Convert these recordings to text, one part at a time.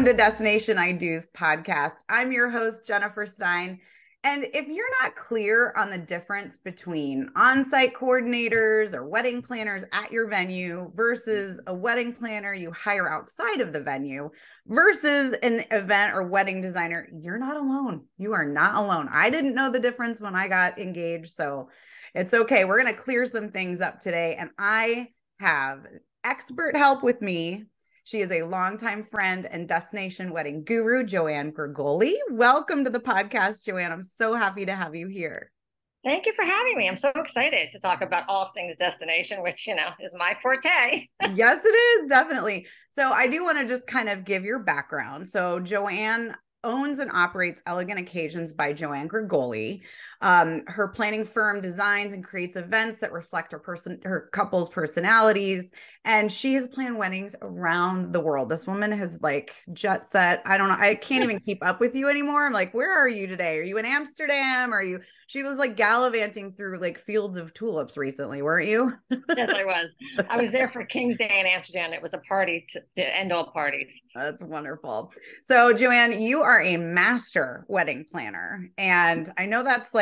to Destination I Do's podcast. I'm your host, Jennifer Stein. And if you're not clear on the difference between on-site coordinators or wedding planners at your venue versus a wedding planner you hire outside of the venue versus an event or wedding designer, you're not alone. You are not alone. I didn't know the difference when I got engaged, so it's okay. We're going to clear some things up today, and I have expert help with me. She is a longtime friend and destination wedding guru, JoAnn Gregoli. Welcome to the podcast, JoAnn. I'm so happy to have you here. Thank you for having me. I'm so excited to talk about all things destination, which, is my forte. Yes, it is, definitely. So I do want to just kind of give your background. So JoAnn owns and operates Elegant Occasions by JoAnn Gregoli. Her planning firm designs and creates events that reflect her couple's personalities, and she has planned weddings around the world. This woman has jet set. I don't know. I can't even keep up with you anymore. I'm like, where are you today? Are you in Amsterdam? She was gallivanting through fields of tulips recently, weren't you? Yes, I was. I was there for King's Day in Amsterdam. It was a party to end all parties. That's wonderful. So JoAnn, you are a master wedding planner, and I know that's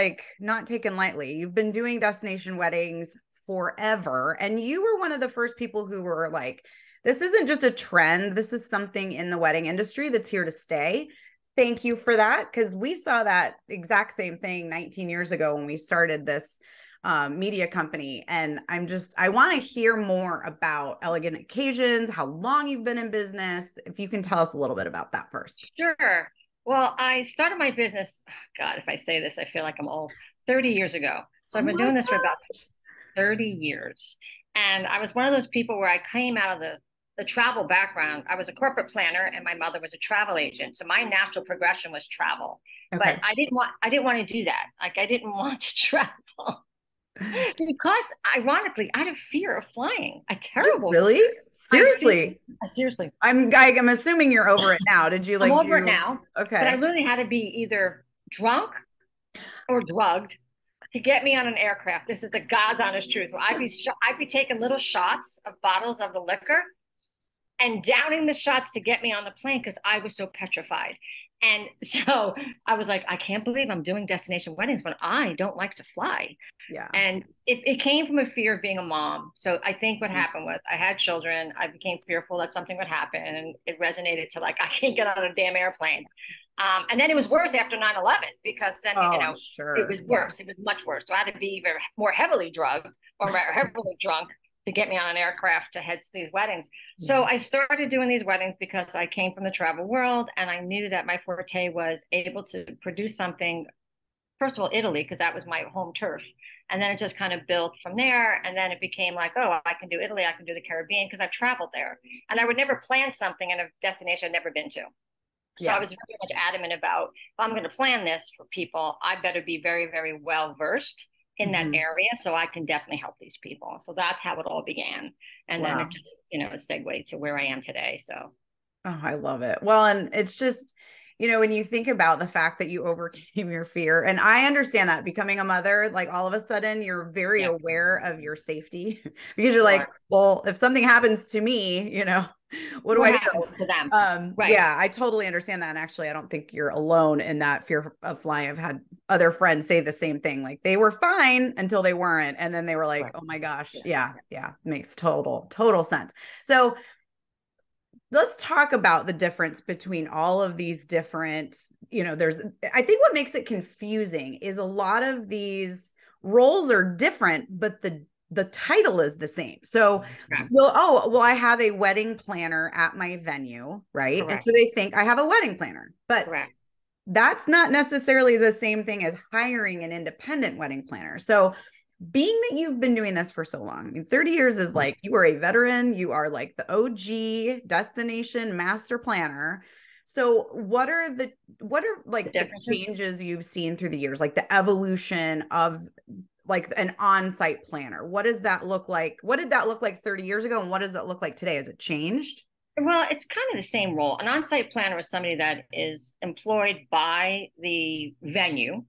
not taken lightly. You've been doing destination weddings forever, and you were one of the first people who were like, this isn't just a trend. This is something in the wedding industry that's here to stay. Thank you for that, because we saw that exact same thing 19 years ago when we started this media company. And I want to hear more about Elegant Occasions, how long you've been in business. If you can tell us a little bit about that first. Sure. Well, I started my business, God, if I say this, I feel like I'm old, 30 years ago. So I've been doing this for about 30 years. And I was one of those people where I came out of the travel background. I was a corporate planner and my mother was a travel agent. So my natural progression was travel. Okay. But I didn't want to do that. I didn't want to travel. Because ironically, I had a fear of flying. A terrible Really? Seriously? Seriously. I'm assuming you're over it now. Did you I'm over it now. Okay. But I really had to be either drunk or drugged to get me on an aircraft. This is the God's honest truth. I'd be taking little shots of bottles of the liquor and downing the shots to get me on the plane because I was so petrified. And so I was like, I can't believe I'm doing destination weddings when I don't like to fly. Yeah. And it came from a fear of being a mom. So I think what happened was I had children. I became fearful that something would happen. And it resonated to I can't get on a damn airplane. And then it was worse after 9/11 because then, sure. It was worse. Yeah. It was much worse. So I had to be even more heavily drugged or more heavily drunk to get me on an aircraft to head to these weddings. Mm-hmm. So I started doing these weddings because I came from the travel world and I knew that my forte was able to produce something, first of all, Italy, because that was my home turf. And then it just kind of built from there. And then it became like, oh, I can do Italy, I can do the Caribbean because I've traveled there. And I would never plan something in a destination I'd never been to. So I was very much adamant about, if I'm going to plan this for people, I better be very, very well versed in that area so I can definitely help these people. So that's how it all began. And then it just, segued to where I am today. So. Oh, I love it. Well, and it's just, when you think about the fact that you overcame your fear, and I understand that becoming a mother, all of a sudden you're very aware of your safety because you're like, well, if something happens to me, what do I do to them? Right. Yeah, I totally understand that. And actually, I don't think you're alone in that fear of flying. I've had other friends say the same thing. They were fine until they weren't. And then they were like, oh my gosh. Yeah. Makes total sense. So let's talk about the difference between all of these different, I think what makes it confusing is a lot of these roles are different, but the title is the same. So, I have a wedding planner at my venue, right? Correct. And so they think I have a wedding planner, but that's not necessarily the same thing as hiring an independent wedding planner. So being that you've been doing this for so long, 30 years is you are a veteran, you are the OG destination master planner. So what are the changes you've seen through the years, the evolution of an on-site planner? What does that look like? What did that look like 30 years ago? And what does that look like today? Has it changed? Well, it's kind of the same role. An on-site planner is somebody that is employed by the venue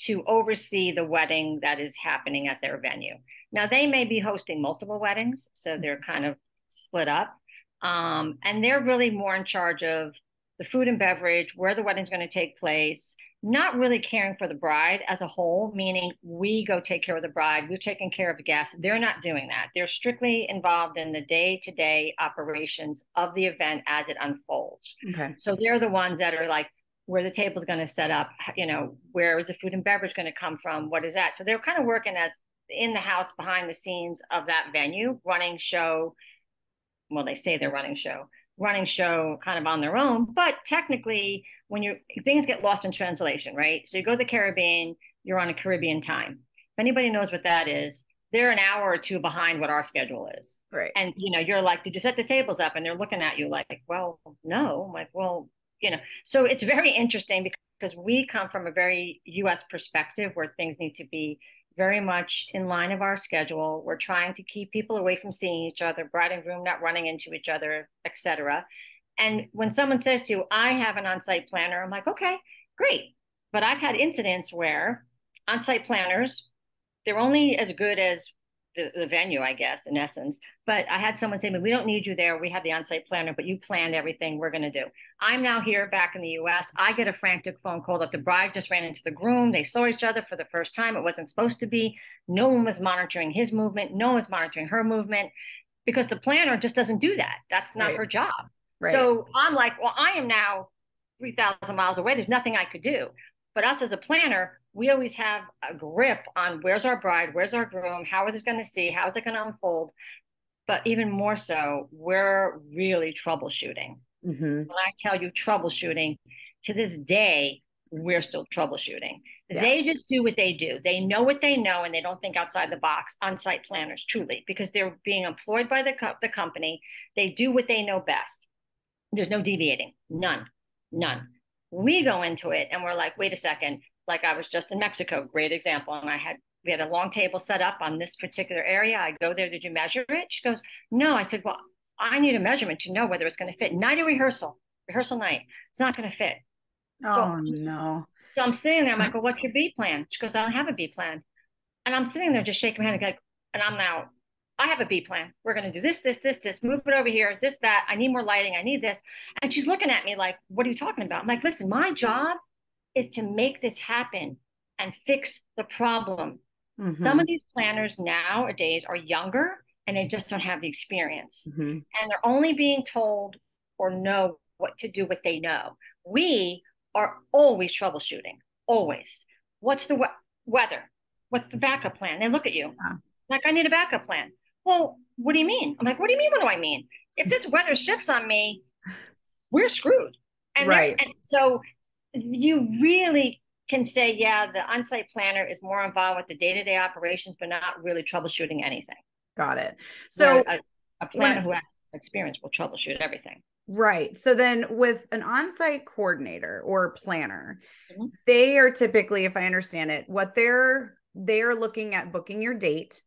to oversee the wedding that is happening at their venue. Now, they may be hosting multiple weddings, so they're kind of split up. And they're really more in charge of the food and beverage, where the wedding's going to take place, not really caring for the bride as a whole, meaning we go take care of the bride, we're taking care of the guests. They're not doing that. They're strictly involved in the day-to-day operations of the event as it unfolds. Okay. So they're the ones that are like, where the table's going to set up, where is the food and beverage going to come from? What is that? So they're kind of working as in the house behind the scenes of that venue, running show. Well, they say they're running show kind of on their own, but technically things get lost in translation, right? So you go to the Caribbean, you're on a Caribbean time. If anybody knows what that is, they're an hour or two behind what our schedule is. Right. And, you're like, did you set the tables up? And they're looking at you like, well, no. I'm like, well, so it's very interesting because we come from a very US perspective where things need to be very much in line of our schedule. We're trying to keep people away from seeing each other, bride and groom not running into each other, etc. And when someone says to you, I have an on-site planner, I'm like, okay, great. But I've had incidents where on-site planners, they're only as good as the venue, I guess, in essence. But I had someone say to me, we don't need you there. We have the on-site planner, but you planned everything we're going to do. I'm now here back in the US. I get a frantic phone call that the bride just ran into the groom. They saw each other for the first time. It wasn't supposed to be. No one was monitoring his movement. No one was monitoring her movement because the planner just doesn't do that. That's not her job. Right. So I'm like, well, I am now 3,000 miles away. There's nothing I could do. But us as a planner, we always have a grip on where's our bride, where's our groom, how is it going to see, how is it going to unfold? But even more so, we're really troubleshooting. Mm-hmm. When I tell you troubleshooting, to this day, we're still troubleshooting. Yeah. They just do what they do. They know what they know, and they don't think outside the box. On-site planners, truly, because they're being employed by the company. They do what they know best. There's no deviating. None. We go into it, and we're like, wait a second. Like I was just in Mexico, great example. And we had a long table set up on this particular area. I go there, did you measure it? She goes, no. I said, well, I need a measurement to know whether it's going to fit. Night of rehearsal night, it's not going to fit. Oh, no. So I'm sitting there, I'm like, well, what's your B plan? She goes, I don't have a B plan. And I'm sitting there just shaking my head and I'm now, I have a B plan. We're going to do this, move it over here, this, that. I need more lighting. I need this. And she's looking at me like, what are you talking about? I'm like, listen, my job is to make this happen and fix the problem. Mm-hmm. Some of these planners nowadays are younger and they just don't have the experience. Mm-hmm. And they're only being told or know what to do, what they know. We are always troubleshooting, always. What's the weather? What's the backup plan? They look at you like, I need a backup plan. Well, what do you mean? I'm like, what do you mean? What do I mean? If this weather shifts on me, we're screwed. And right. And so you really can say, yeah, the on-site planner is more involved with the day-to-day operations, but not really troubleshooting anything. Got it. So a planner who has experience will troubleshoot everything. Right. So then with an on-site coordinator or planner, mm-hmm. they are typically, if I understand it, what they're looking at booking your date.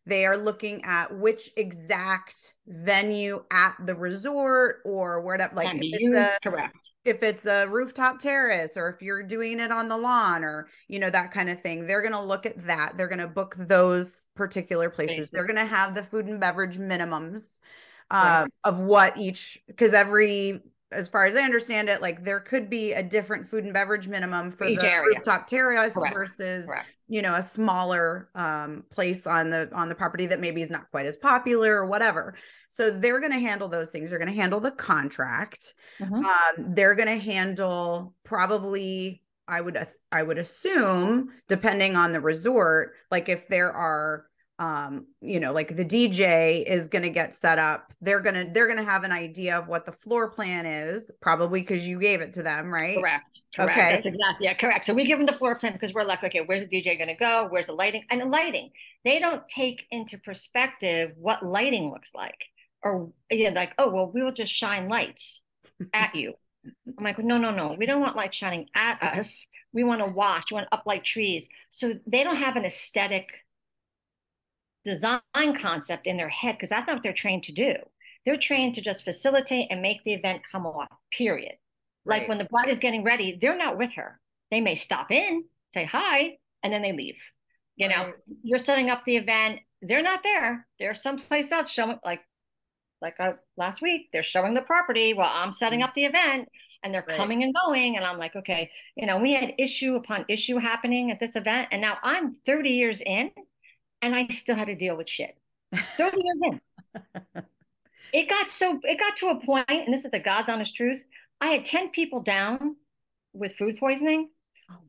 They are looking at which exact venue at the resort or whatever, like if it's a rooftop terrace or if you're doing it on the lawn or, that kind of thing. They're going to look at that. They're going to book those particular places. They're going to have the food and beverage minimums of what because as far as I understand it, like there could be a different food and beverage minimum for each the area. Rooftop terrace versus a smaller place on the property that maybe is not quite as popular or whatever. So they're going to handle those things. They're going to handle the contract. Mm-hmm. They're going to handle probably, I would assume, depending on the resort, like if there are like the DJ is going to get set up. They're going to have an idea of what the floor plan is, probably because you gave it to them, right? Correct. Okay. That's exactly, correct. So we give them the floor plan because we're like, okay, where's the DJ going to go? Where's the lighting? And the lighting, they don't take into perspective what lighting looks like, or like, oh, well, we will just shine lights at you. I'm like, no. We don't want lights shining at us. We want to watch. We want to uplight trees. So they don't have an aesthetic design concept in their head because that's not what they're trained to do. They're trained to just facilitate and make the event come off, period. Right. Like when the bride is getting ready, they're not with her. They may stop in, say hi, and then they leave. You're setting up the event. They're not there. They're someplace else showing, like last week, they're showing the property while I'm setting up the event. and they're Right. coming and going. And I'm like, okay, we had issue upon issue happening at this event. And now I'm 30 years in and I still had to deal with shit. 30 years in. It got to a point, and this is the God's honest truth. I had 10 people down with food poisoning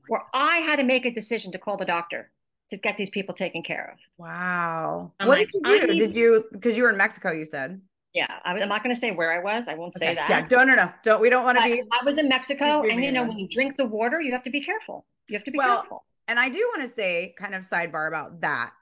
where I had to make a decision to call the doctor to get these people taken care of. Wow. I'm What like, did you I do? need, Did you, because you were in Mexico, you said? yeah, I'm not going to say where I was. I won't say Okay. Yeah. that. No. We don't want to But be I was in Mexico, and shaming anyone. when you drink the water, you have to be careful. You have to be Well, careful. and I do want to say, kind of sidebar about that.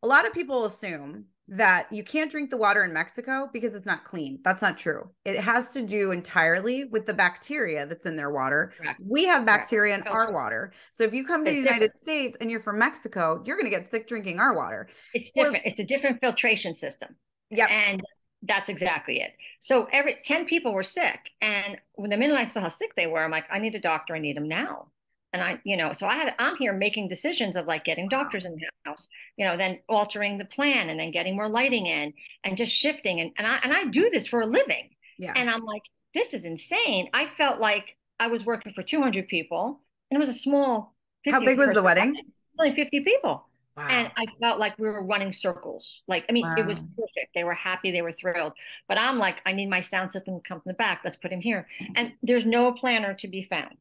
A lot of people assume that you can't drink the water in Mexico because it's not clean. That's not true. It has to do entirely with the bacteria that's in their water. Correct. We have bacteria in Correct. our water. So if you come to the United States and you're from Mexico, you're going to get sick drinking our water. It's different. It's a different filtration system. Yep. And that's exactly it. So 10 people were sick. And when the minute I saw how sick they were, I'm like, I need a doctor. I need them now. And so I'm here making decisions of like getting doctors in the house, then altering the plan and then getting more lighting in and just shifting. And I do this for a living. Yeah. And I'm like, this is insane. I felt like I was working for 200 people and it was a small 50. How big was the wedding? Only 50 people. Wow. And I felt like we were running circles. Like, I mean, It was perfect. They were happy. They were thrilled. But I'm like, I need my sound system to come from the back. Let's put him here. And there's no planner to be found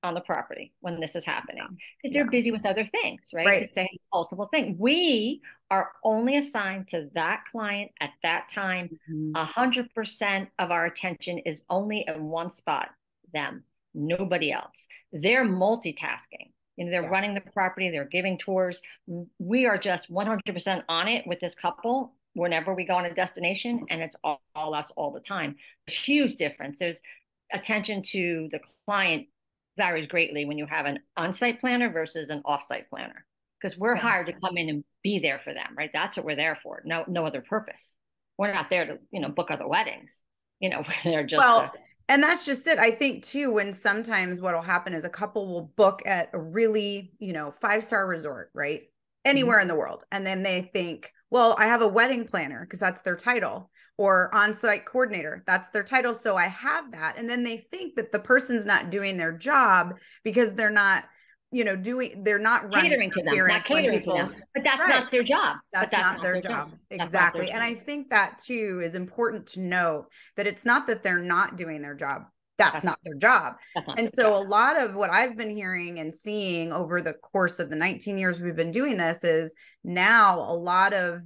on the property when this is happening because they're busy with other things, right? Because they have multiple things. We are only assigned to that client at that time. 100% of our attention is only in one spot, them, nobody else. They're multitasking. They're running the property, they're giving tours. We are just 100% on it with this couple whenever we go on a destination, and it's all us all the time. Huge difference. There's attention to the client varies greatly when you have an on-site planner versus an off-site planner, because we're hired to come in and be there for them, right? That's what we're there for. No other purpose. We're not there to, book other weddings. We're there just and that's just it. I think too, when sometimes what'll happen is a couple will book at a really, 5-star resort, right? Anywhere in the world. And then they think, well, I have a wedding planner because that's their title, or on-site coordinator, that's their title. So I have that. And then they think that the person's not doing their job because they're not, they're not catering to them, not catering to them. But that's not their job. That's not their job. Exactly. And I think that too is important to note, that it's not that they're not doing their job. That's not their job. And so a lot of what I've been hearing and seeing over the course of the 19 years we've been doing this is now a lot of,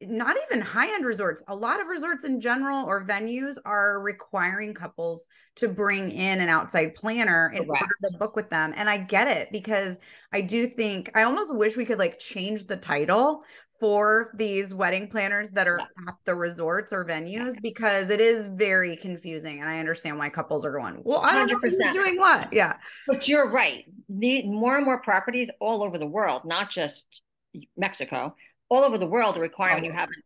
not even high-end resorts, a lot of resorts in general or venues are requiring couples to bring in an outside planner in order to book with them. And I get it, because I do think, I almost wish we could like change the title for these wedding planners that are at the resorts or venues, because it is very confusing. And I understand why couples are going, well, I don't know who's doing what. Yeah. But you're right. More and more properties all over the world, not just Mexico, all over the world are requiring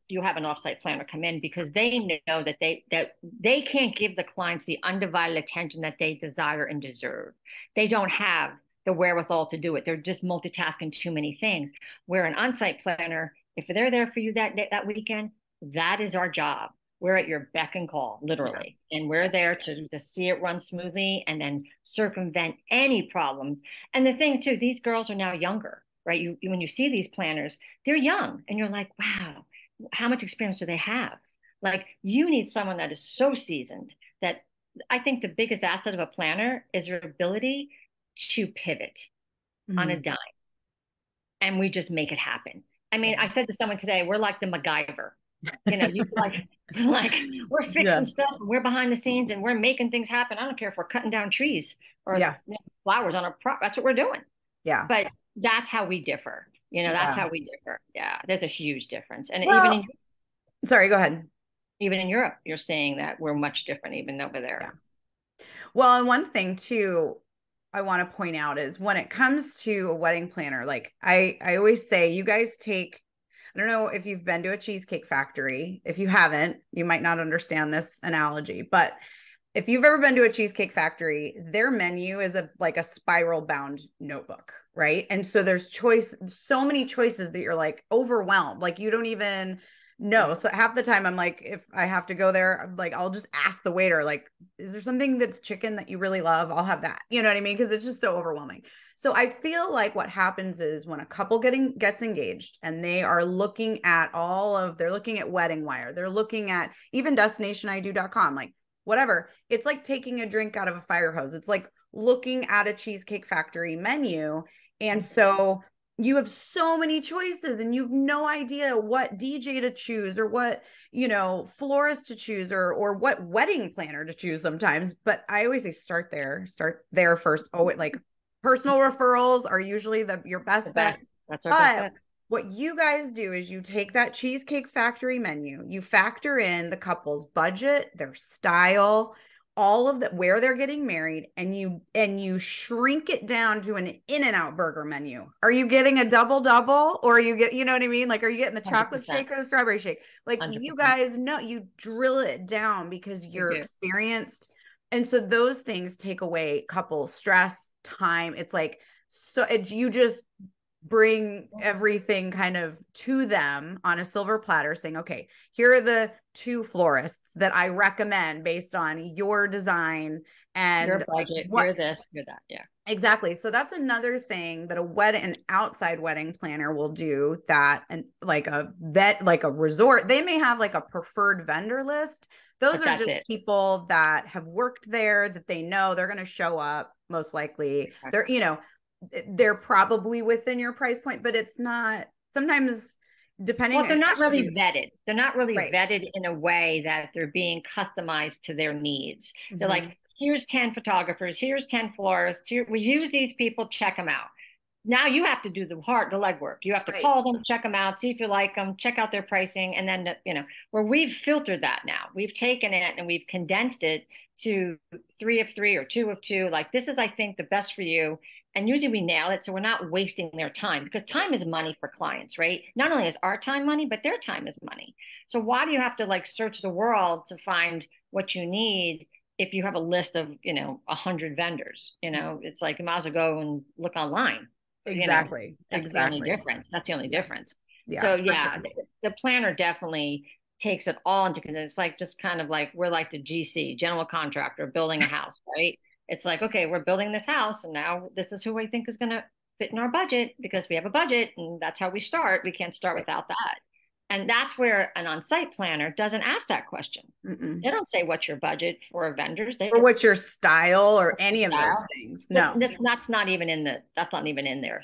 you have an offsite planner come in, because they know that they can't give the clients the undivided attention that they desire and deserve. They don't have the wherewithal to do it. They're just multitasking too many things. Where an on-site planner, if they're there for you that weekend, that is our job. We're at your beck and call, literally. And we're there to see it run smoothly and then circumvent any problems. And the thing too, these girls are now younger, right? When you see these planners, they're young and you're like, wow, how much experience do they have? Like, you need someone that is so seasoned that I think the biggest asset of a planner is your ability to pivot on a dime. And we just make it happen. I mean, I said to someone today, we're like the MacGyver. We're fixing stuff, and we're behind the scenes and we're making things happen. I don't care if we're cutting down trees or flowers on a prop. That's what we're doing. Yeah. But that's how we differ. That's how we differ. Yeah. There's a huge difference. And sorry, go ahead. Even in Europe, you're saying that we're much different even over there. Yeah. Well, and one thing too, I want to point out is when it comes to a wedding planner, like I always say, you guys take, I don't know if you've been to a cheesecake factory. If you haven't, you might not understand this analogy, but if you've ever been to a cheesecake factory, their menu is like a spiral bound notebook, right? And so there's so many choices that you're like overwhelmed. Like you don't even No. So half the time I'm like, if I have to go there, I'm like, I'll just ask the waiter, like, is there something that's chicken that you really love? I'll have that. You know what I mean? Because it's just so overwhelming. So I feel like what happens is when a couple gets engaged and they are looking at they're looking at Wedding Wire, they're looking at even destinationIdo.com, like whatever. It's like taking a drink out of a fire hose. It's like looking at a Cheesecake Factory menu. And so you have so many choices and you've no idea what DJ to choose or what, florist to choose or what wedding planner to choose sometimes. But I always say start there first. Oh, like personal referrals are usually your best bet. That's our best bet. What you guys do is you take that Cheesecake Factory menu, you factor in the couple's budget, their style, all of that, where they're getting married, and you shrink it down to an In-N-Out burger menu. Are you getting a double or are you know what I mean? Like, are you getting the chocolate 100%. Shake or the strawberry shake? Like 100%. You guys know, you drill it down because you're experienced. And so those things take away couple stress, time. It's like, you just bring everything kind of to them on a silver platter saying, okay, here are the 2 florists that I recommend based on your design and your budget, you're this, you're that. Yeah, exactly. So that's another thing that an outside wedding planner will do, that, and like a resort, they may have like a preferred vendor list. Those are just people that have worked there, that they know they're going to show up most likely. They're probably within your price point, but it's not sometimes depending. Well, they're not really vetted. They're not really vetted in a way that they're being customized to their needs. Mm-hmm. They're like, here's 10 photographers, here's 10 florists. We use these people, check them out. Now you have to do the legwork. You have to call them, check them out, see if you like them, check out their pricing. And then, where we've filtered that now, we've taken it and we've condensed it to 3 of 3 or 2 of 2. Like, this is, I think, the best for you. And usually we nail it. So we're not wasting their time, because time is money for clients, right? Not only is our time money, but their time is money. So why do you have to search the world to find what you need if you have a list of, 100 vendors? It's like, you might as well go and look online. Exactly. That's the only difference. That's the only difference. Yeah, so yeah, sure. The planner definitely takes it all into consideration. It's like, just kind of like, we're like the GC, general contractor, building a house, right? It's like, okay, we're building this house, and now this is who we think is going to fit in our budget, because we have a budget, and that's how we start. We can't start without that. And that's where an on-site planner doesn't ask that question. Mm-mm. They don't say, what's your budget for vendors? Or what's your style or any of those things. No, that's not even in their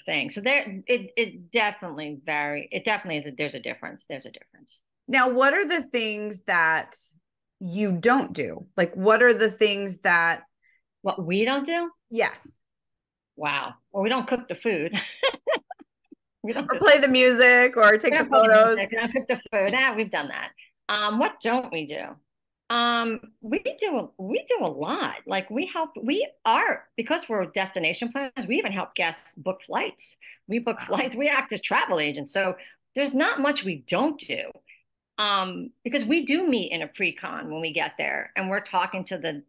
thing. So it definitely varies. It definitely is. There's a difference. Now, what are the things that you don't do? Like, what are the things that what we don't do? Yes. Wow. Well, we don't cook the food. Or play the music or take the photos. We don't cook the food. We've done that. What don't we do? We do a lot. Like, because we're destination planners, we even help guests book flights. We book flights. We act as travel agents. So there's not much we don't do. Because we do meet in a pre-con when we get there, and we're talking to the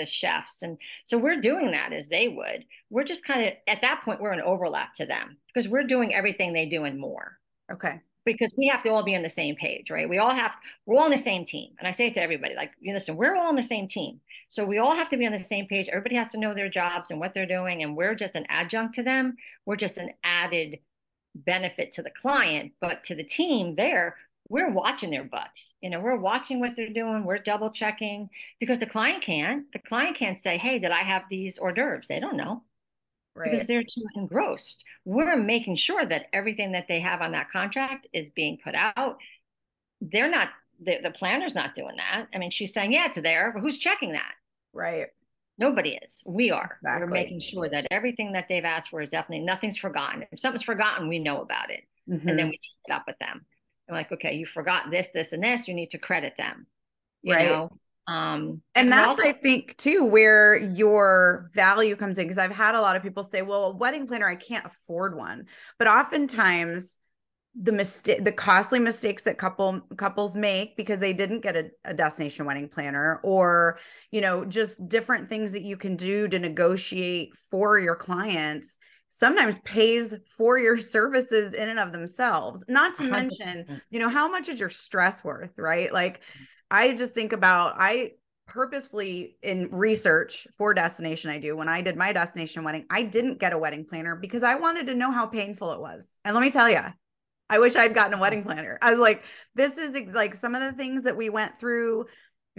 chefs. And so we're doing that as they would. We're just kind of, at that point, we're an overlap to them, because we're doing everything they do and more. Okay. Because we have to all be on the same page, right? We're all on the same team. And I say it to everybody, like, listen, we're all on the same team. So we all have to be on the same page. Everybody has to know their jobs and what they're doing. And we're just an adjunct to them. We're just an added benefit to the client, but to the team there, we're watching their butts. We're watching what they're doing. We're double checking, because the client can't say, hey, did I have these hors d'oeuvres? They don't know. Right. Because they're too engrossed. We're making sure that everything that they have on that contract is being put out. They're not, the planner's not doing that. I mean, she's saying, yeah, it's there, but who's checking that? Right. Nobody is. We are. Exactly. We're making sure that everything that they've asked for is definitely, nothing's forgotten. If something's forgotten, we know about it. Mm-hmm. And then we take it up with them. I'm like, okay, you forgot this, this, and this. You need to credit them. You know? And that's, also, I think, too, where your value comes in. Because I've had a lot of people say, well, a wedding planner, I can't afford one. But oftentimes the costly mistakes that couples make because they didn't get a destination wedding planner, or, just different things that you can do to negotiate for your clients. sometimes pays for your services in and of themselves. Not to 100%. mention, how much is your stress worth, right? Like, I just think about, I purposefully, in research for destination, when I did my destination wedding, I didn't get a wedding planner because I wanted to know how painful it was. And let me tell you, I wish I'd gotten a wedding planner. I was like, this is like some of the things that we went through,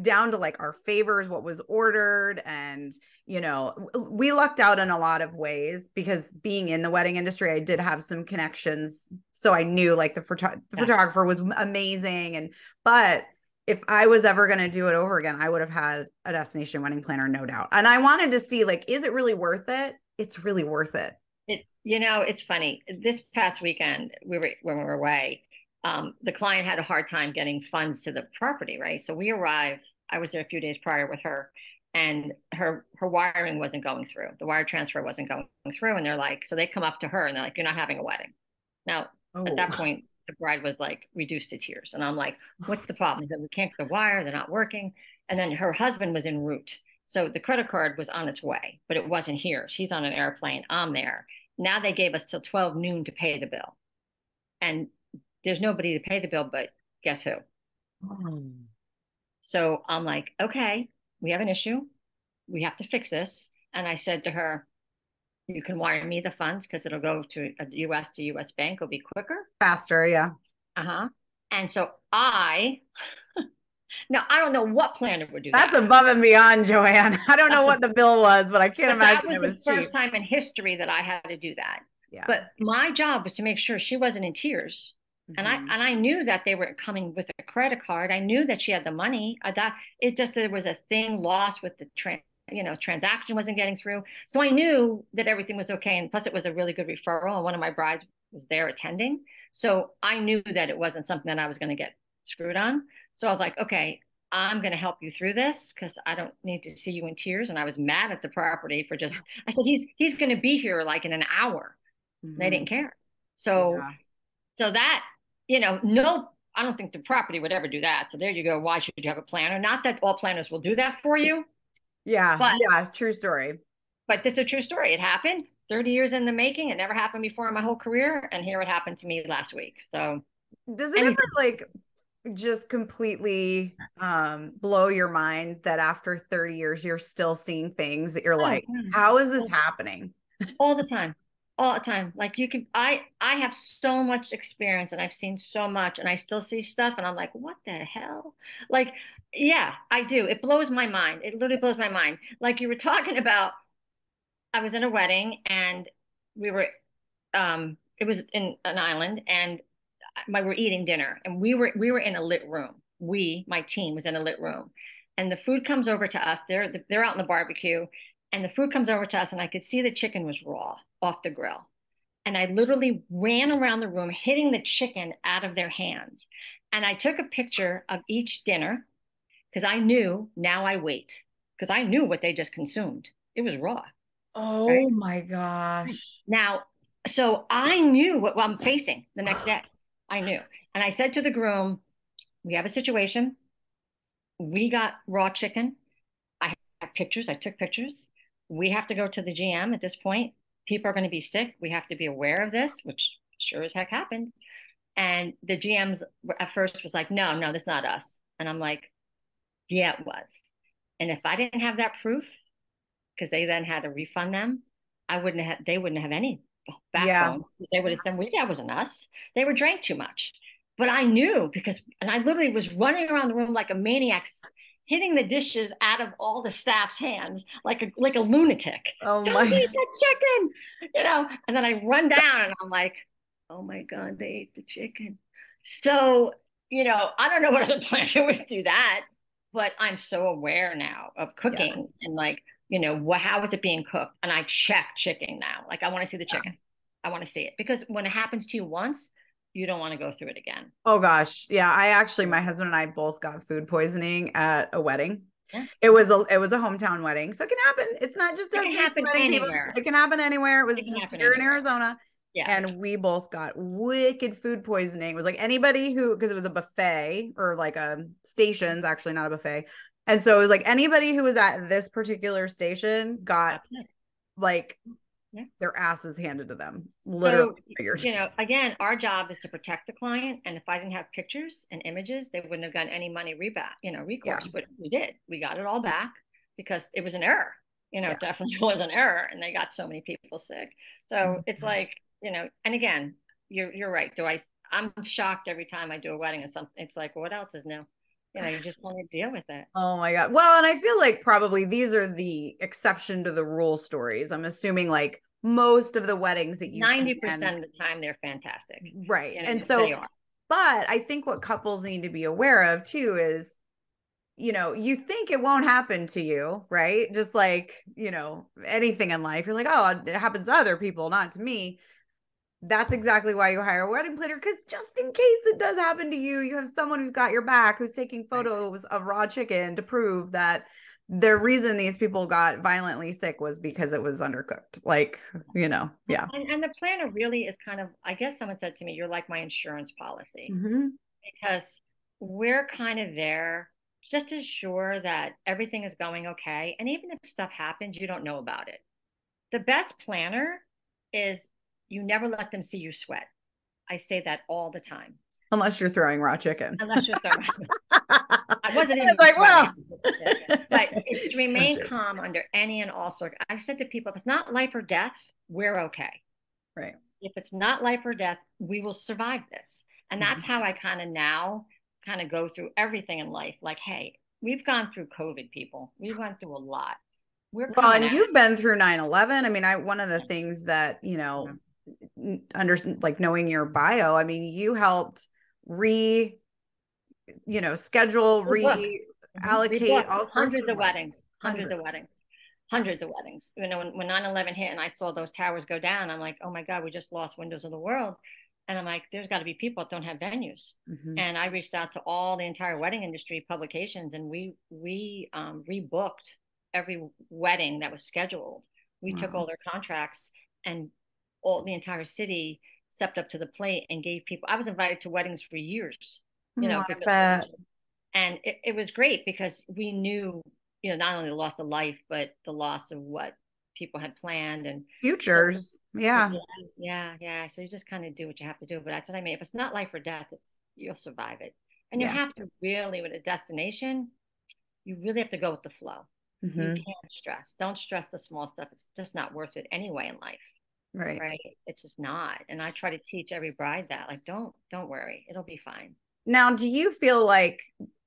down to like our favors, what was ordered. And, we lucked out in a lot of ways because being in the wedding industry, I did have some connections. So I knew like the photographer was amazing. But if I was ever going to do it over again, I would have had a destination wedding planner, no doubt. And I wanted to see, like, is it really worth it? It's really worth it. It's funny. This past weekend, when we were away, the client had a hard time getting funds to the property, right? So we arrived. I was there a few days prior with her, and her wiring wasn't going through. The wire transfer wasn't going through, and they're like, so they come up to her and they're like, "You're not having a wedding." Now, at that point, the bride was like reduced to tears, and I'm like, "What's the problem?" He said, "We can't get the wire; they're not working." And then her husband was en route, so the credit card was on its way, but it wasn't here. She's on an airplane. I'm there. Now they gave us till 12 noon to pay the bill. And there's nobody to pay the bill, but guess who? So I'm like, okay, we have an issue. We have to fix this. And I said to her, you can wire me the funds because it'll go to a US to US bank. It'll be quicker. Faster, yeah. Uh-huh. And so now I don't know what planner would do that. That's that. above and beyond, JoAnn. I don't know what the bill was, but I can't imagine it was the first time in history that I had to do that. Yeah. But my job was to make sure she wasn't in tears. And I knew that they were coming with a credit card. I knew that she had the money. There was a thing lost with the transaction wasn't getting through. So I knew that everything was okay. And plus it was a really good referral. And one of my brides was there attending. So I knew that it wasn't something that I was going to get screwed on. So I was like, okay, I'm going to help you through this because I don't need to see you in tears. And I was mad at the property I said, he's going to be here like in an hour. They didn't care. So that, no, I don't think the property would ever do that. So there you go. Why should you have a planner? Not that all planners will do that for you. Yeah. True story. But it's a true story. It happened 30 years in the making. It never happened before in my whole career. And here it happened to me last week. So does it ever like just completely blow your mind that after 30 years, you're still seeing things that you're like, how is this happening? All the time. All the time. Like I have so much experience and I've seen so much and I still see stuff and I'm like, what the hell? Like, yeah, I do. It blows my mind. It literally blows my mind. Like you were talking about, I was in a wedding and we were, it was in an island and we were eating dinner and we were in a lit room. My team was in a lit room and the food comes over to us. They're out in the barbecue and the food comes over to us and I could see the chicken was raw off the grill. And I literally ran around the room hitting the chicken out of their hands. And I took a picture of each dinner because I knew now I wait because I knew what they just consumed. It was raw. Oh right? My gosh. Now, so I knew what I'm facing the next day. I knew. And I said to the groom, we have a situation. We got raw chicken. I have pictures. I took pictures. We have to go to the GM at this point. People are going to be sick. We have to be aware of this, which sure as heck happened. And the GMs at first was like, no, this is not us. And I'm like, yeah, it was. And if I didn't have that proof, because they then had to refund them, they wouldn't have any backbone. Yeah. They would have said, well, that wasn't us. They were drank too much. But I knew and I literally was running around the room like a maniac, hitting the dishes out of all the staff's hands like a lunatic. Oh Don't eat the chicken, And then I run down and I'm like, oh my God, they ate the chicken. So, I don't know what other planner would do that, but I'm so aware now of cooking and like, how is it being cooked? And I check chicken now. Like I want to see the chicken. I want to see it because when it happens to you once, you don't want to go through it again. Oh gosh. Yeah. My husband and I both got food poisoning at a wedding. Yeah. It was a hometown wedding. So it can happen. It's not just it can happen anywhere. It can happen anywhere. It was just here in Arizona. Yeah. And we both got wicked food poisoning. It was like anybody because it was a buffet or like a station's actually not a buffet. And so it was like anybody who was at this particular station got like their asses handed to them, literally. So, again, our job is to protect the client. And if I didn't have pictures and images, they wouldn't have gotten any money recourse. But we did. We got it all back because it was an error. It definitely was an error, and they got so many people sick. So it's like, and again, you're right. I'm shocked every time I do a wedding or something. It's like, well, what else is new? You just want to deal with it. Oh my God. Well, and I feel like probably these are the exception to the rule stories. I'm assuming like most of the weddings that you 90% of the time they're fantastic. Right. And so they are. But I think what couples need to be aware of too is, you think it won't happen to you, right? Just like, anything in life, you're like, oh, it happens to other people, not to me. That's exactly why you hire a wedding planner, because just in case it does happen to you, you have someone who's got your back, who's taking photos of raw chicken to prove that the reason these people got violently sick was because it was undercooked. Like, yeah. And the planner really is kind of, I guess someone said to me, you're like my insurance policy, because we're kind of there just to ensure that everything is going okay. And even if stuff happens, you don't know about it. The best planner is you never let them see you sweat. I say that all the time. Unless you're throwing raw chicken. Unless you're throwing I wasn't even like, well. But it's to remain calm under any and all sorts. I've said to people, if it's not life or death, we're okay. Right. If it's not life or death, we will survive this. And that's how I kind of now go through everything in life. Like, hey, we've gone through COVID, people. We've gone through a lot. And you've been through 9/11. I mean, one of the things that, like knowing your bio, I mean, you helped schedule, reallocate all sorts hundreds of weddings. When 9/11 hit and I saw those towers go down, I'm like, oh my God, we just lost windows of the world. And I'm like, there's got to be people that don't have venues. And I reached out to all the entire wedding industry publications, and we rebooked every wedding that was scheduled. We took all their contracts, and the entire city stepped up to the plate and gave people. I was invited to weddings for years, and it was great because we knew, not only the loss of life, but the loss of what people had planned and futures. So, yeah. So you just kind of do what you have to do. But that's what I mean. If it's not life or death, you'll survive it. And you have to really, with a destination, you really have to go with the flow. You can't stress. Don't stress the small stuff. It's just not worth it anyway in life. Right. It's just not. And I try to teach every bride that, like, don't worry. It'll be fine. Now, do you feel like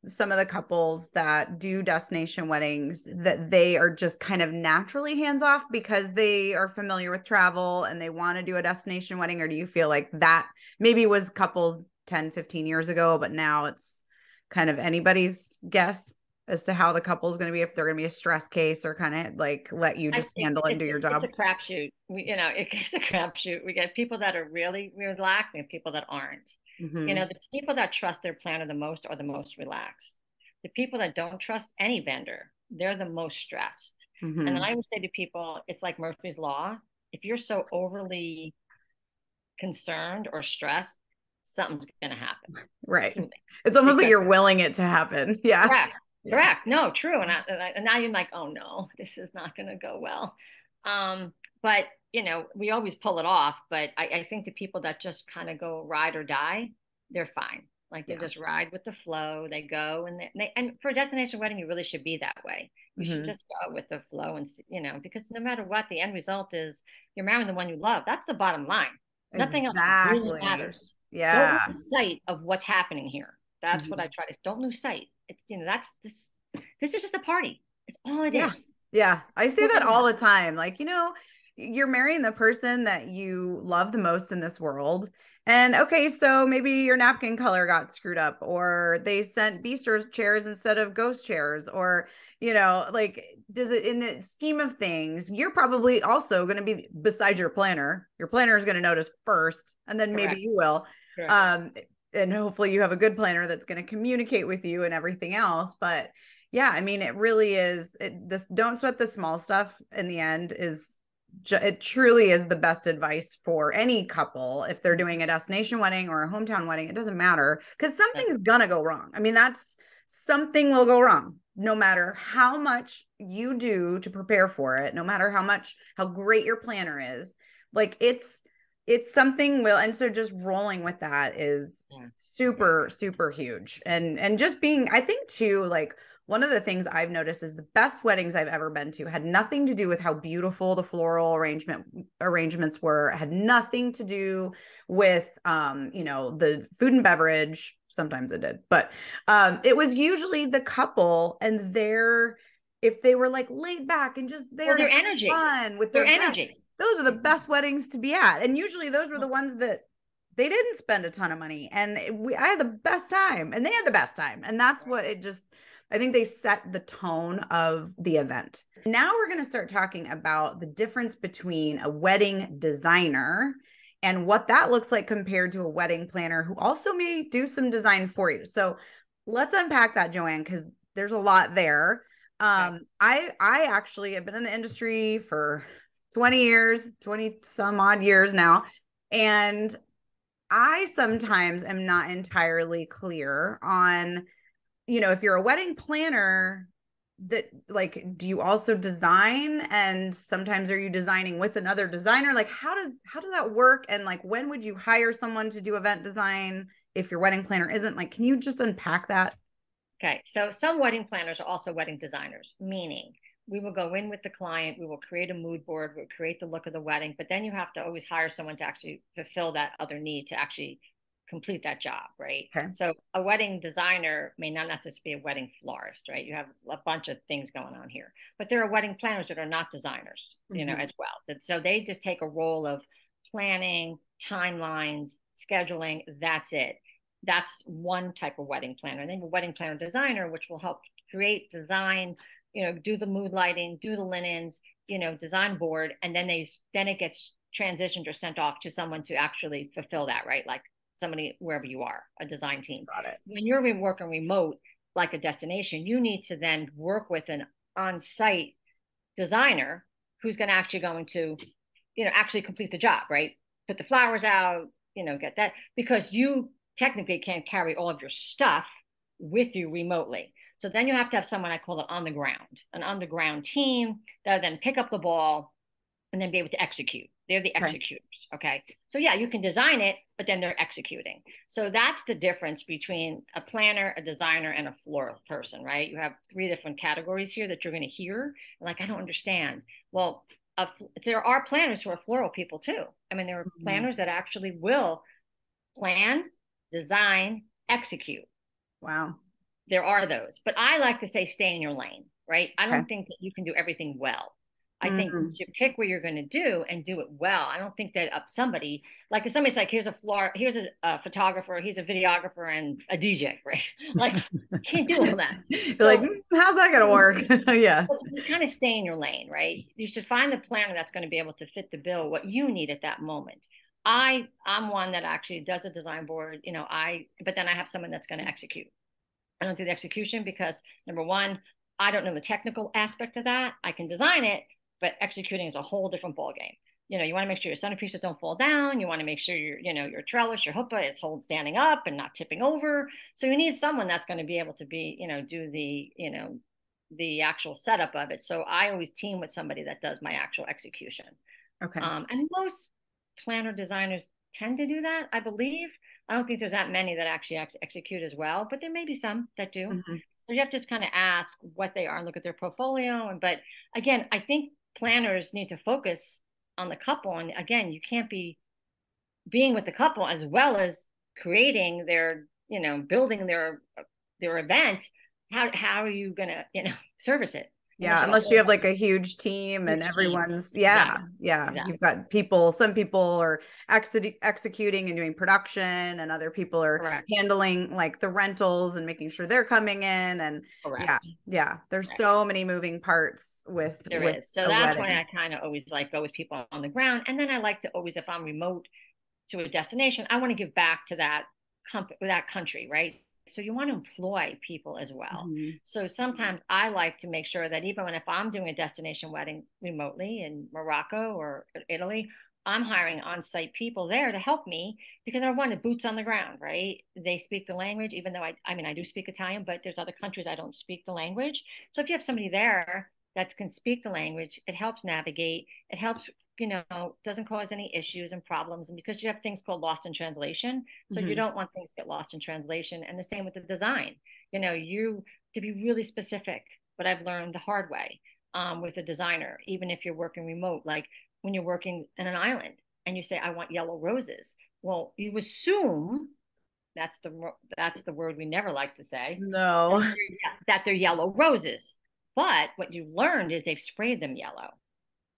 some of the couples that do destination weddings, that they are just kind of naturally hands off because they are familiar with travel and they want to do a destination wedding? Or do you feel like that maybe was couples 10, 15 years ago, but now it's kind of anybody's guess as to how the couple is going to be, if they're going to be a stress case or kind of like let you just handle it and do your job? It's a crapshoot. It's a crapshoot. We get people that are really relaxed and people that aren't. The people that trust their planner the most are the most relaxed. The people that don't trust any vendor, they're the most stressed. And then I would say to people, it's like Murphy's Law. If you're so overly concerned or stressed, something's going to happen. Right. It's almost like you're willing it to happen. Yeah. Correct. No, true. And now you're like, oh no, this is not going to go well. But we always pull it off. But I think the people that just kind of go ride or die, they're fine. Like they just ride with the flow. They go and for a destination wedding, you really should be that way. You should just go with the flow and because no matter what, the end result is you're marrying the one you love. That's the bottom line. Nothing else really matters. Yeah. Don't lose sight of what's happening here. That's what I try to. Don't lose sight. It's that's this. This is just a party. It's all it is. Yeah, I say that all the time. Like, you're marrying the person that you love the most in this world. And okay, so maybe your napkin color got screwed up, or they sent bistro chairs instead of ghost chairs, or like, does it, in the scheme of things, you're probably also going to be, besides your planner is going to notice first, and then maybe you will. And hopefully you have a good planner that's going to communicate with you and everything else. But yeah, I mean, it really is this, don't sweat the small stuff. In the end, it truly is the best advice for any couple. If they're doing a destination wedding or a hometown wedding, it doesn't matter, because something's going to go wrong. I mean, that's something will go wrong. No matter how much you do to prepare for it, no matter how great your planner is, like it's something will. And so just rolling with that is super, super huge. And just being, I think too, like one of the things I've noticed is the best weddings I've ever been to had nothing to do with how beautiful the floral arrangements were, had nothing to do with the food and beverage. Sometimes it did, but it was usually the couple and if they were like laid back and just there, their energy, fun with their their energy. guests. Those are the best weddings to be at, and usually those were the ones that they didn't spend a ton of money, and I had the best time, and they had the best time, and that's what it just. I think they set the tone of the event. Now we're going to start talking about the difference between a wedding designer and what that looks like compared to a wedding planner who also may do some design for you. So let's unpack that, JoAnn, because there's a lot there. I actually have been in the industry for 20 years, 20 some odd years now. And I sometimes am not entirely clear on, if you're a wedding planner, that like, do you also design? And sometimes are you designing with another designer? Like, how does that work? And like, when would you hire someone to do event design if your wedding planner isn't? Like, can you just unpack that? Okay. So some wedding planners are also wedding designers, meaning we will go in with the client, we will create a mood board, we'll create the look of the wedding, but then you have to always hire someone to actually fulfill that other need to actually complete that job, right? Okay. So a wedding designer may not necessarily be a wedding florist, right? You have a bunch of things going on here, but there are wedding planners that are not designers, as well. So they just take a role of planning, timelines, scheduling. That's it. That's one type of wedding planner. And then a wedding planner designer, which will help create, design, do the mood lighting, do the linens, design board, and then it gets transitioned or sent off to someone to actually fulfill that, right? Like somebody wherever you are, a design team. Got it. When you're working remote, like a destination, you need to then work with an on-site designer who's going to actually complete the job, right? Put the flowers out, get that, because you technically can't carry all of your stuff with you remotely. So then you have to have someone, I call it an underground team that then pick up the ball and then be able to execute. They're the executors. Okay. So yeah, you can design it, but then they're executing. So that's the difference between a planner, a designer, and a floral person, right? You have 3 different categories here that you're going to hear. Like, I don't understand. Well, there are planners who are floral people too. I mean, there are planners that actually will plan, design, execute. Wow. There are those, but I like to say stay in your lane, right? I don't think that you can do everything well. I think you should pick what you're going to do and do it well. I don't think that somebody, like if somebody's like, here's a photographer, he's a videographer and a DJ, right? Like, can't do all that. So, like, how's that going to work? Yeah. You kind of stay in your lane, right? You should find the planner that's going to be able to fit the bill, what you need at that moment. I'm one that actually does a design board, but then I have someone that's going to execute. I don't do the execution because, number one, I don't know the technical aspect of that. I can design it, but executing is a whole different ballgame. You want to make sure your centerpieces don't fall down. You want to make sure your trellis, your huppah is standing up and not tipping over. So you need someone that's going to be able to do the actual setup of it. So I always team with somebody that does my actual execution. Okay. And most planner designers tend to do that, I believe. I don't think there's that many that actually execute as well, but there may be some that do. So you have to just kind of ask what they are and look at their portfolio. But again, I think planners need to focus on the couple. And again, you can't be being with the couple as well as creating their, building their event. How are you going to, service it? Yeah, unless you have like a huge team and everyone's, Exactly. You've got some people are executing and doing production, and other people are handling like the rentals and making sure they're coming in. And there's so many moving parts with So that's why I kind of always like go with people on the ground. And then I like to always, if I'm remote to a destination, I want to give back to that country, right? So you want to employ people as well. So sometimes I like to make sure that even if I'm doing a destination wedding remotely in Morocco or Italy, I'm hiring on-site people there to help me because I wanted boots on the ground, right? They speak the language, even though I mean, I do speak Italian, but there's other countries I don't speak the language. So if you have somebody there that can speak the language, it helps navigate. It helps, doesn't cause any issues and problems. And because you have things called lost in translation, so you don't want things to get lost in translation. And the same with the design. You to be really specific, but I've learned the hard way with a designer, even if you're working remote, like when you're working in an island and you say, I want yellow roses. Well, you assume that's the word we never like to say, No. that they're yellow roses. But what you learned is they've sprayed them yellow.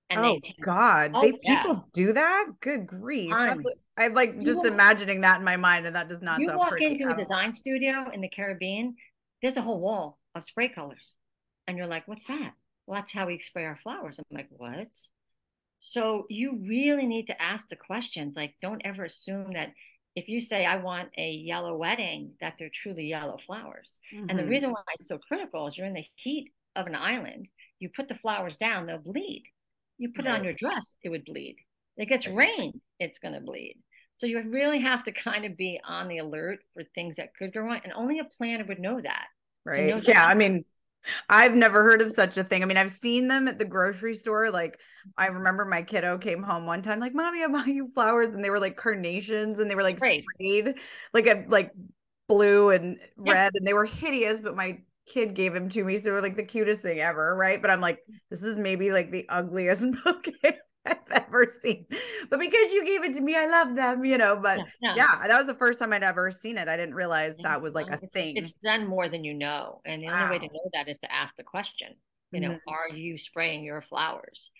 And Oh God, oh yeah, people do that? Good grief. tons. I'm like just imagining that in my mind, and that does not You sound walk pretty into a at all. design studio in the Caribbean, there's a whole wall of spray colors. And you're like, what's that? Well, that's how we spray our flowers. I'm like, what? So you really need to ask the questions. Like, don't ever assume that if you say, I want a yellow wedding, that they're truly yellow flowers. And the reason why it's so critical is you're in the heat of an island. You put the flowers down, they'll bleed. You put it on your dress, it would bleed. It gets rain, it's going to bleed. So you really have to kind of be on the alert for things that could go wrong. And only a planner would know that. Right. Yeah. I mean, I've never heard of such a thing. I mean, I've seen them at the grocery store. Like, I remember my kiddo came home one time, like, Mommy, I bought you flowers. And they were like carnations and they were like sprayed like blue and red and they were hideous, but my kid gave them to me. So they were like the cutest thing ever. Right. But I'm like, this is maybe like the ugliest bouquet I've ever seen. But because you gave it to me, I love them, but yeah, that was the first time I'd ever seen it. I didn't realize that was like a thing. It's done more than you know. And the only way to know that is to ask the question, are you spraying your flowers?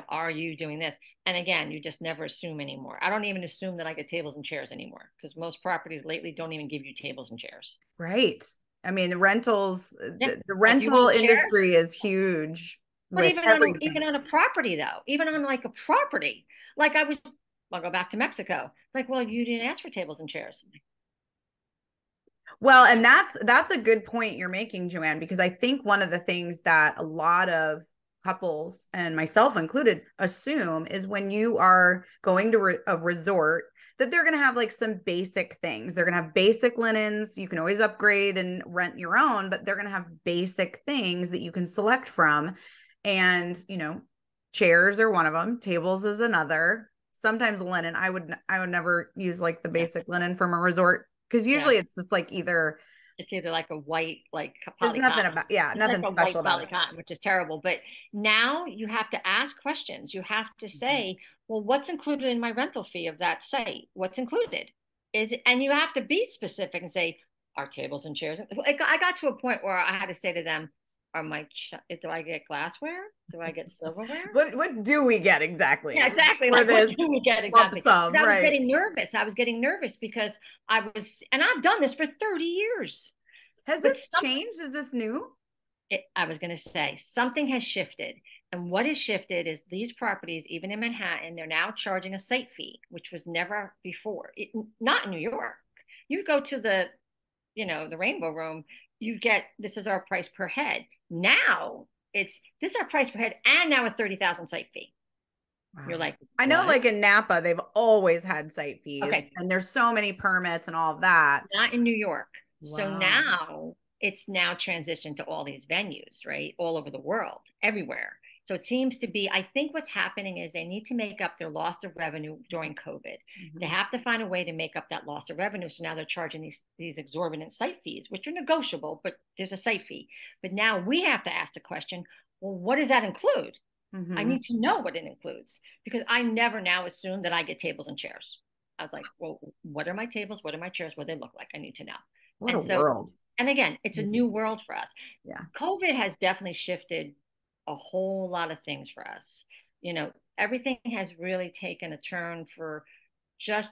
Are you doing this? And again, you just never assume anymore. I don't even assume that I get tables and chairs anymore because most properties lately don't even give you tables and chairs. Right. I mean, rentals, the rental industry is huge. But even on a property though, even on like a property, like I'll go back to Mexico. Like, well, you didn't ask for tables and chairs. Well, and that's a good point you're making, JoAnn, because I think one of the things that a lot of couples and myself included assume is when you are going to a resort that they're going to have like some basic things. They're going to have basic linens. You can always upgrade and rent your own, but they're going to have basic things that you can select from. And, chairs are one of them. Tables is another. Sometimes linen. I would never use like the basic linen from a resort because usually it's just like it's either like a white, like there's nothing about, nothing like special about it. Cotton, which is terrible. But now you have to ask questions. You have to say, well, what's included in my rental fee of that site? What's included? And you have to be specific and say, are tables and chairs? I got to a point where I had to say to them, do I get glassware? Do I get silverware? What do we get exactly? Yeah, exactly. Like, what do we get exactly? I was getting nervous. I was getting nervous because and I've done this for 30 years. Has this changed? Is this new? I was going to say something has shifted. And what has shifted is these properties, even in Manhattan, they're now charging a site fee, which was never before. Not in New York. You go to the Rainbow Room, you get, this is our price per head. Now this is our price per head and now a 30,000 site fee. Wow. You're like, what? I know like in Napa, they've always had site fees and there's so many permits and all of that. Not in New York. Wow. So now it's now transitioned to all these venues, right? All over the world, everywhere. So it seems to be, I think what's happening is they need to make up their loss of revenue during COVID. They have to find a way to make up that loss of revenue. So now they're charging these exorbitant site fees, which are negotiable, but there's a site fee. But now we have to ask the question, well, what does that include? I need to know what it includes because I never now assume that I get tables and chairs. I was like, well, what are my tables? What are my chairs? What do they look like? I need to know. What a world. And again, it's a new world for us. Yeah. COVID has definitely shifted a whole lot of things for us. Everything has really taken a turn for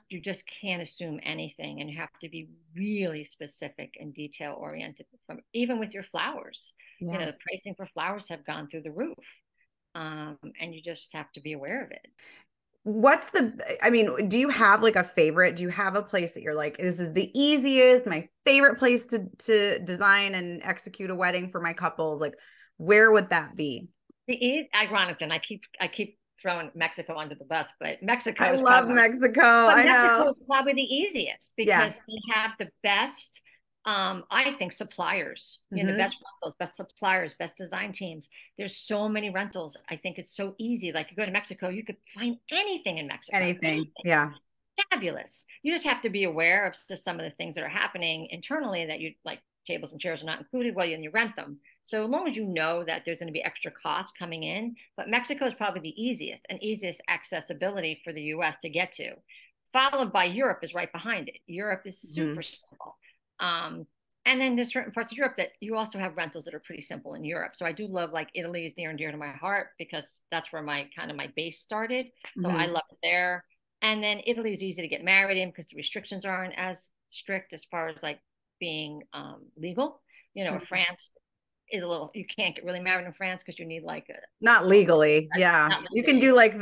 you just can't assume anything. And you have to be really specific and detail oriented even with your flowers. The pricing for flowers have gone through the roof. And you just have to be aware of it. Do you have like a favorite? Do you have a place that you're like, this is the easiest, my favorite place to design and execute a wedding for my couples? Like, where would that be? It is ironic, and I keep throwing Mexico under the bus, but Mexico I is love probably, Mexico. but I Mexico know. is probably the easiest Yeah. because they have the best, I think, suppliers, the Hmm. best rentals, best suppliers, best design teams. There's so many rentals. I think it's so easy. Like you go to Mexico, you could find anything in Mexico, Anything. anything. Yeah. Fabulous. You just have to be aware of just some of the things that are happening internally that you like tables and chairs are not included while you rent them. So as long as you know that there's going to be extra costs coming in, but Mexico is probably the easiest and easiest accessibility for the US to get to. Followed by Europe is right behind it. Europe is super simple. Um, and then there's certain parts of Europe that you also have rentals that are pretty simple in Europe. So I do love like Italy is near and dear to my heart because that's where my kind of my base started. So I love it there. And then Italy is easy to get married in because the restrictions aren't as strict as far as like being legal. France is a little, you can't get really married in France because you need like a, Not legally. Yeah. not You can legally. do like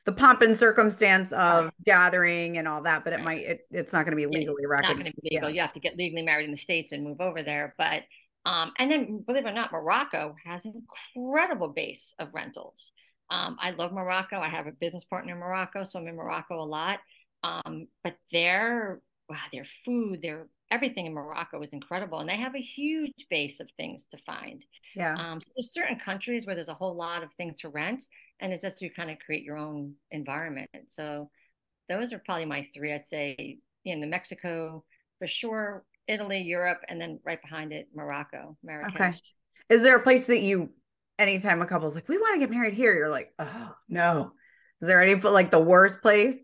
the pomp and circumstance of Right. gathering and all that, but Right. it's not going to be It's legally not going to recognized. be legal. Yeah. You have to get legally married in the States and move over there. But and then believe it or not, Morocco has an incredible base of rentals. I love Morocco. I have a business partner in Morocco, so I'm in Morocco a lot. But their food, their everything in Morocco is incredible, and they have a huge base of things to find. Yeah. So there's certain countries where there's a whole lot of things to rent, and it's just you kind of create your own environment. So those are probably my three. I'd say in the Mexico for sure, Italy, Europe, and then right behind it, Morocco, Okay. Marrakesh. Is there a place that anytime a couple's like, we want to get married here, you're like, oh no. Is there any like the worst place?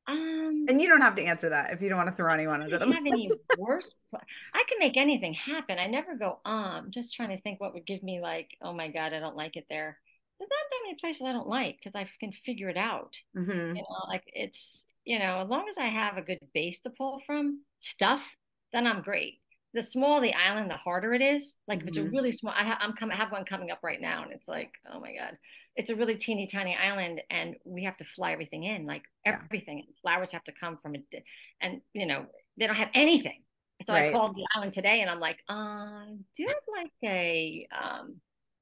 And you don't have to answer that if you don't want to throw anyone under the I bus. have any worse. I can make anything happen. I never go, I'm just trying to think what would give me like, oh my God, I don't like it there. There's not that many places I don't like because I can figure it out. Hmm. Like as long as I have a good base to pull from stuff, then I'm great. The smaller the island, the harder it is. Like if it's a Hmm. really small, I have one coming up right now, and it's like, oh my God, it's a really teeny tiny island, and we have to fly everything in, like Yeah. everything. Flowers have to come from it, and they don't have anything. So I Right. called the island today, and I'm like, do you have like a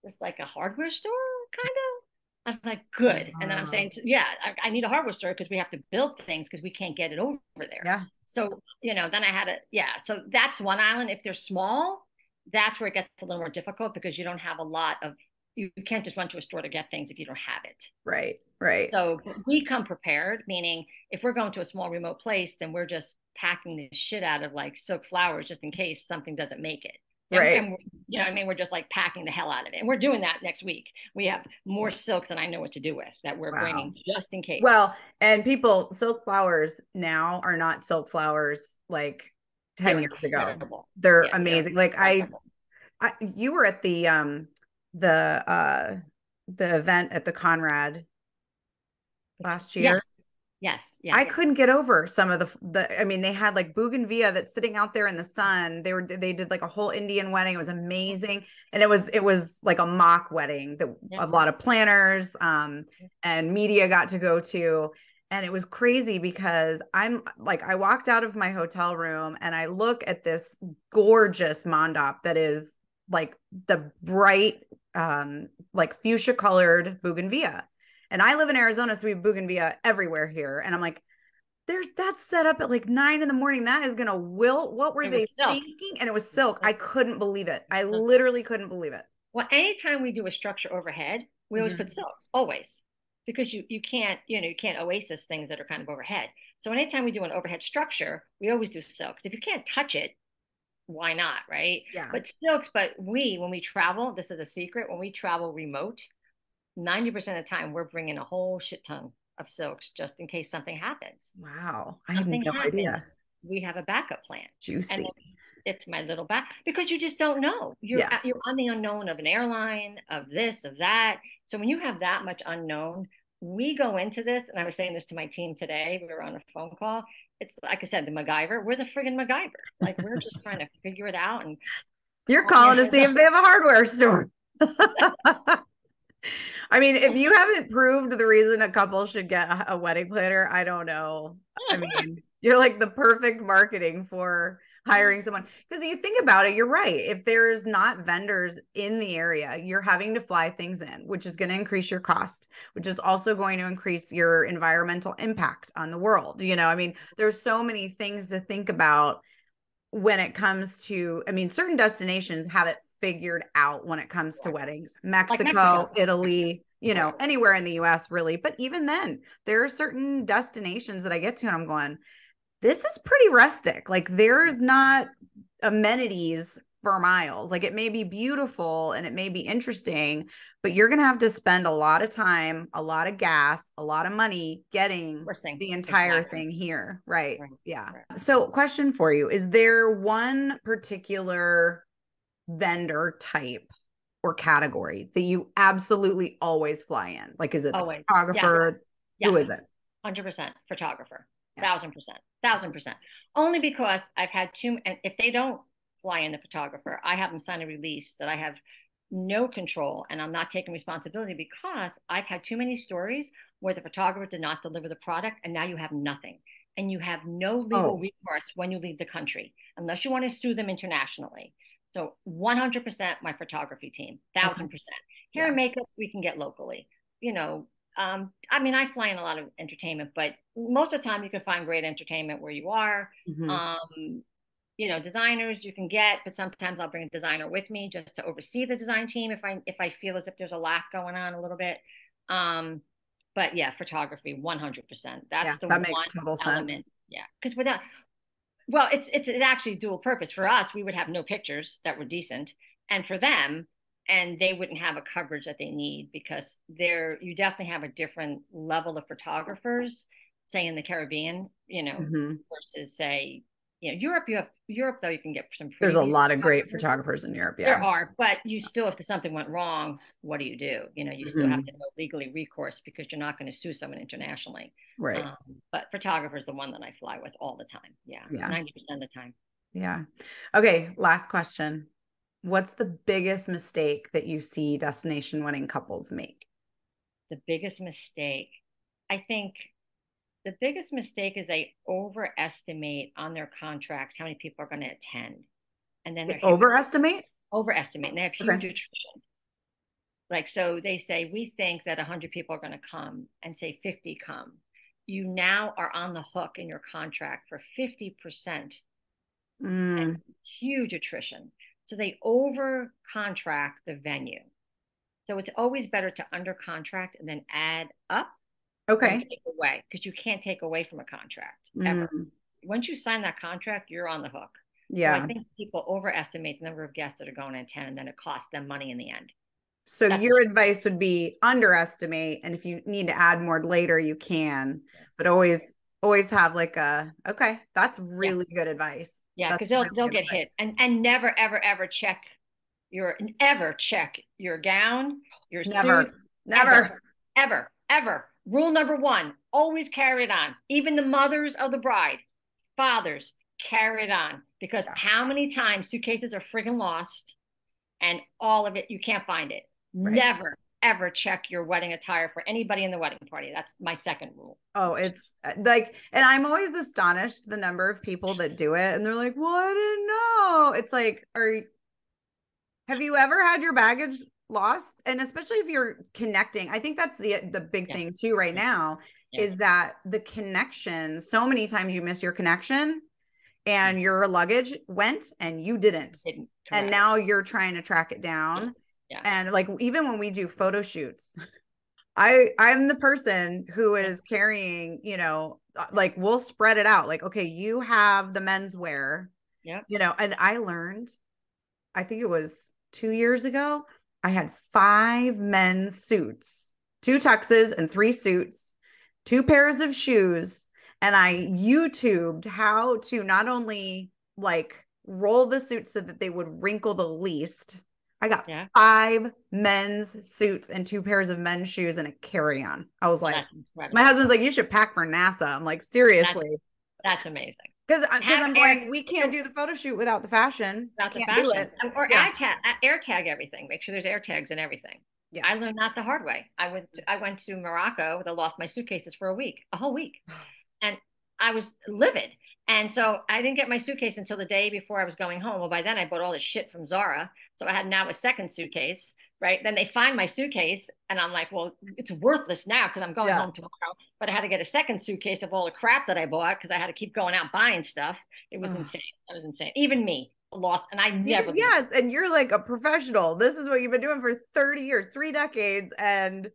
just like a hardware store, kind of? I'm like, good. And then I'm Uh, saying, yeah, I need a hardware store because we have to build things because we can't get it over there. yeah. So, then I had yeah. So that's one island. If they're small, that's where it gets a little more difficult because you don't have a lot of, you can't just run to a store to get things if you don't have it. Right. Right. So we come prepared, meaning if we're going to a small remote place, then we're just packing the shit out of like silk flowers just in case something doesn't make it. Right. And you know what I mean? We're just like packing the hell out of it. And we're doing that next week. We have more silks than I know what to do with that we're Wow. bringing just in case. Well, and silk flowers now are not silk flowers like They're 10 years ago. incredible. They're Yeah, they're amazing. Like incredible. you were at the the event at the Conrad last year. Yes, yes, I yes. couldn't get over some of I mean, they had like bougainvillea that's sitting out there in the sun. They did like a whole Indian wedding. It was amazing. And it was like a mock wedding that Yeah. a lot of planners and media got to go to. And it was crazy because I walked out of my hotel room and I look at this gorgeous mandap that is like the bright like fuchsia colored bougainvillea. And I live in Arizona, so we have bougainvillea everywhere here. And I'm like, that's set up at like 9 a.m. That is gonna wilt. What were It they was silk. thinking? And it was silk. I couldn't believe it. I literally couldn't believe it. Well, anytime we do a structure overhead, we always put Mm-hmm. silks, always, because you can't, you can't oasis things that are kind of overhead. So anytime we do an overhead structure, we always do silks. If you can't touch it, why not, right? Yeah. But silks, when we travel, this is a secret, when we travel remote, 90% of the time we're bringing a whole shit ton of silks just in case something happens. Wow. I had Something no happens, idea. we have a backup plan. And Juicy. it's my little back because you just don't know. Yeah. You're on the unknown of an airline, of this, of that. So when you have that much unknown, we go into this, and I was saying this to my team today. We were on a phone call. It's like I said, the MacGyver. We're the friggin' MacGyver. Like we're just trying to figure it out and You're calm your calling to heads see up. if they have a hardware store. I mean, if you haven't proved the reason a couple should get a wedding planner, I don't know. I mean, you're like the perfect marketing for hiring someone. Because you think about it, you're right. If there's not vendors in the area, you're having to fly things in, which is going to increase your cost, which is also going to increase your environmental impact on the world. I mean, there's so many things to think about when it comes to, I mean, certain destinations have it figured out when it comes to weddings. Mexico, Italy, anywhere in the US really. But even then, there are certain destinations that I get to and I'm going, this is pretty rustic. Like there's not amenities for miles. Like it may be beautiful and it may be interesting, but you're going to have to spend a lot of time, a lot of gas, a lot of money getting the entire thing here. Right. Yeah. So question for you, is there one particular vendor type or category that you absolutely always fly in? Like, is it the photographer? Yes. Who is it? 100% photographer. 1,000%. Only because I've had and if they don't fly in the photographer, I have them sign a release that I have no control and I'm not taking responsibility, because I've had too many stories where the photographer did not deliver the product and now you have nothing. And you have no legal recourse when you leave the country, unless you want to sue them internationally. So 100% my photography team, 1,000%. Hair and makeup, we can get locally. I mean, I fly in a lot of entertainment, but most of the time you can find great entertainment where you are. Designers you can get, but sometimes I'll bring a designer with me just to oversee the design team if I feel as if there's a lack going on a little bit. But yeah, photography, 100%. That's that makes total element. Sense. Yeah, because without, well, it's actually dual purpose. For us, we would have no pictures that were decent, and for them, and they wouldn't have a coverage that they need, because you definitely have a different level of photographers, say in the Caribbean, versus say, Europe. Europe though, you can get some. There's a lot of great photographers in Europe. Yeah, there are, but you still, if something went wrong, what do? You still have to know legally recourse, because you're not going to sue someone internationally. Right. But photographer is the one that I fly with all the time. Yeah. 90% of the time. Yeah. Okay. Last question. What's the biggest mistake that you see destination wedding couples make? The biggest mistake, I think the biggest mistake is they overestimate on their contracts how many people are going to attend. And then they overestimate? Overestimate. And they have huge attrition. Like, so they say, we think that 100 people are going to come, and say 50 come. You now are on the hook in your contract for 50%. And huge attrition. So they over contract the venue. So it's always better to under contract and then add up. Okay. Take away, because you can't take away from a contract ever. Once you sign that contract, you're on the hook. Yeah. So I think people overestimate the number of guests that are going to attend, and then it costs them money in the end. So your advice would be underestimate, and if you need to add more later, you can, but always have like that's really good advice. Yeah, because they'll get hit, and never ever check your gown, your suit. Never. Rule number 1: always carry it on. Even the mothers of the bride, fathers, carry it on, because how many times suitcases are friggin' lost, and all of it you can't find it. Right. Never ever check your wedding attire for anybody in the wedding party. That's my second rule. Oh, it's like, and I'm always astonished the number of people that do it, and they're like, well, I didn't know. It's like, have you ever had your baggage lost? And especially if you're connecting, I think that's the big thing too right now, is that the connection, so many times you miss your connection and your luggage went and you didn't. And now you're trying to track it down. Yeah. And like, even when we do photo shoots, I'm the person who is carrying, like, we'll spread it out. Like, okay, you have the menswear, and I learned, I think it was 2 years ago, I had 5 men's suits, 2 tuxes and 3 suits, 2 pairs of shoes. And I YouTubed how to not only like roll the suits so that they would wrinkle the least. I got 5 men's suits and 2 pairs of men's shoes and a carry-on. I was like, my husband's like, you should pack for NASA. I'm like, seriously. That's amazing. Because I'm going, we can't do the photo shoot without the fashion. Without the fashion. Do it. Or air tag everything. Make sure there's air tags and everything. Yeah. I learned that the hard way. I went to Morocco. I lost my suitcases for a whole week, and I was livid. And so I didn't get my suitcase until the day before I was going home. Well, by then I bought all this shit from Zara. So I had now a second suitcase, right? Then they find my suitcase and I'm like, well, it's worthless now because I'm going Yeah. home tomorrow. But I had to get a second suitcase of all the crap that I bought because I had to keep going out buying stuff. It was insane. That was insane. Even me lost. And I never. Yes. And you're like a professional. This is what you've been doing for 30 years, 3 decades. And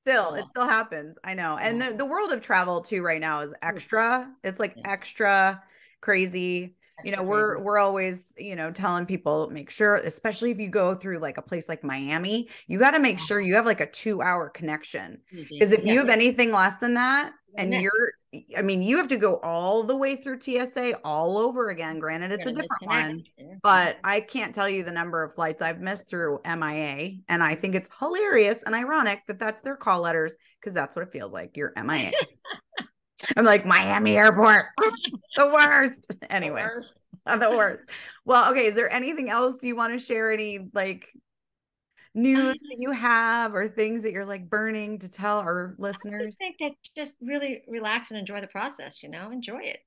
still, it still happens. I know. And the world of travel too right now is extra. It's like extra crazy. We're always, telling people, make sure, especially if you go through like a place like Miami, you got to make sure you have like a 2-hour connection. Because if you have anything less than that, and you have to go all the way through TSA all over again. Granted, it's a different one, but I can't tell you the number of flights I've missed through MIA. And I think it's hilarious and ironic that that's their call letters, because that's what it feels like. You're MIA. I'm like, Miami Airport, the worst. Anyway, the worst. Well, okay. Is there anything else you want to share? Any like news that you have or things that you're like burning to tell our listeners? I think that just really relax and enjoy the process, enjoy it.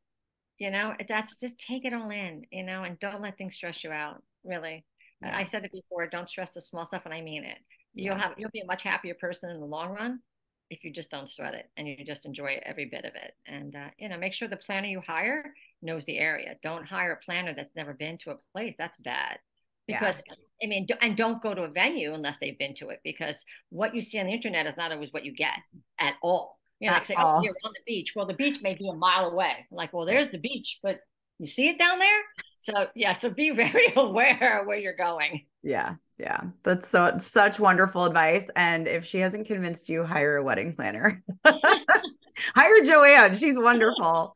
That's just take it all in, and don't let things stress you out, really. I said it before, don't stress the small stuff, and I mean it. You'll be a much happier person in the long run if you just don't sweat it and you just enjoy every bit of it. And make sure the planner you hire knows the area. Don't hire a planner that's never been to a place. That's bad. Because and don't go to a venue unless they've been to it, because what you see on the internet is not always what you get at all. Like say, oh, you're on the beach. Well, the beach may be a mile away. Like, well, there's the beach, but you see it down there. So be very aware of where you're going. Yeah. That's such wonderful advice. And if she hasn't convinced you, hire a wedding planner. Hire JoAnn. She's wonderful.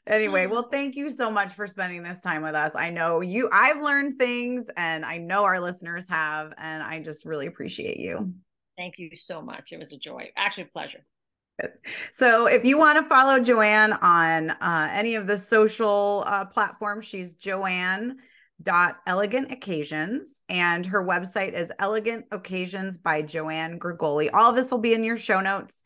Anyway, well, thank you so much for spending this time with us. I know I've learned things, and I know our listeners have, and I just really appreciate you. Thank you so much. It was a joy. Actually, a pleasure. Good. So if you want to follow JoAnn on any of the social platforms, she's JoAnn.Elegant Occasions, and her website is Elegant Occasions by JoAnn Gregoli. All of this will be in your show notes.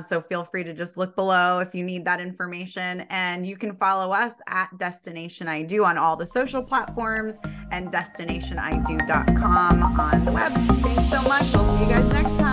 So feel free to just look below if you need that information, and you can follow us at Destination I Do on all the social platforms and DestinationIdo.com on the web. Thanks so much. We'll see you guys next time.